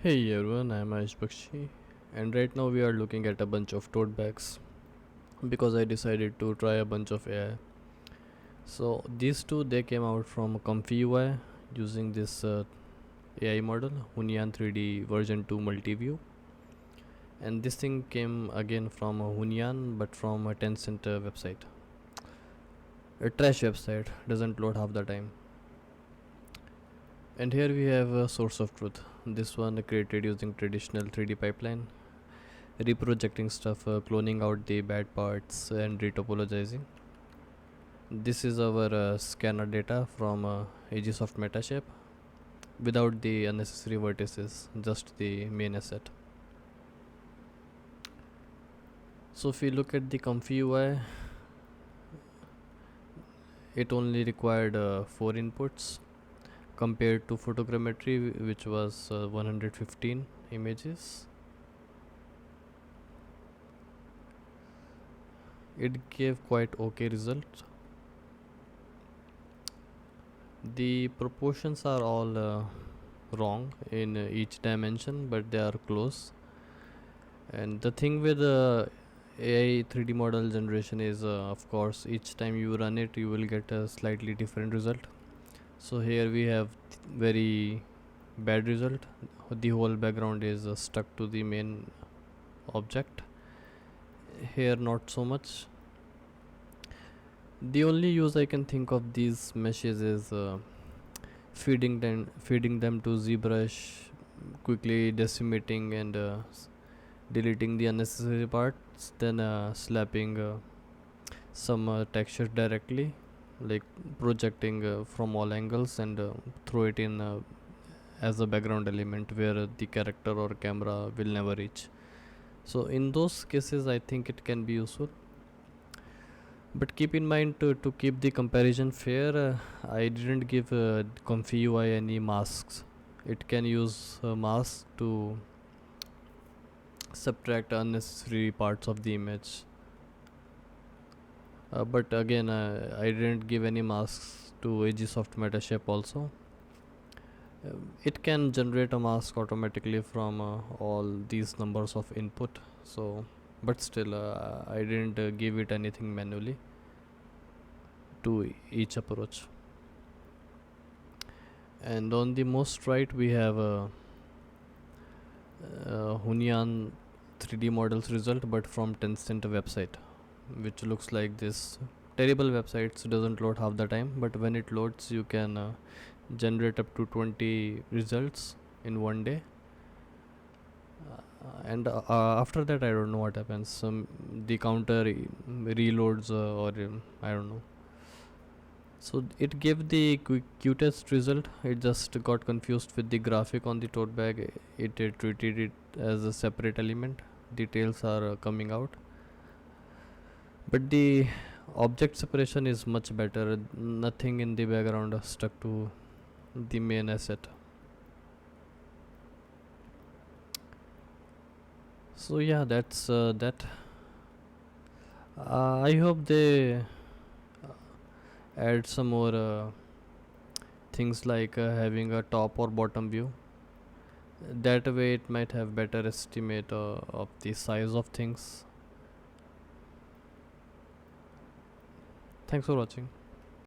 Hey everyone, I am Aish Bakshi, and right now we are looking at a bunch of tote bags because I decided to try a bunch of AI. So these two they came out from Comfy UI using this AI model Hunyuan 3D version 2 multi-view, and this thing came again from Hunyuan but from a Tencent website. A trash website, doesn't load half the time. And here we have a source of truth. This one created using traditional 3D pipeline, reprojecting stuff, cloning out the bad parts, and retopologizing. This is our scanner data from Aegisoft Metashape without the unnecessary vertices, just the main asset. So if we look at the Comfy UI, it only required 4 inputs compared to photogrammetry, which was 115 images. It gave quite okay result. The proportions are all wrong in each dimension, but they are close. And the thing with AI 3D model generation is, of course, each time you run it, you will get a slightly different result. So here we have very bad result. The whole background is stuck to the main object. Here, not so much. The only use I can think of these meshes is feeding them to ZBrush, quickly decimating and deleting the unnecessary parts, then slapping some texture directly, like projecting from all angles and throw it in as a background element where the character or camera will never reach. So in those cases I think it can be useful, but keep in mind to keep the comparison fair, I didn't give Comfy UI any masks. It can use masks to subtract unnecessary parts of the image, but again I didn't give any masks to Aegisoft Metashape also. It can generate a mask automatically from all these numbers of input, so but still I didn't give it anything manually to each approach. And on the most right we have a Hunyuan 3D models result, but from Tencent website, which looks like this. Terrible websites doesn't load half the time, but when it loads you can generate up to 20 results in one day. And after that I don't know what happens. The counter reloads, or I don't know. So it gave the cutest result. It just got confused with the graphic on the tote bag. It treated it as a separate element. Details are coming out, but the object separation is much better. Nothing in the background stuck to the main asset. So yeah, that's that. I hope they add some more things like having a top or bottom view. That way it might have better estimate of the size of things. Thanks for watching.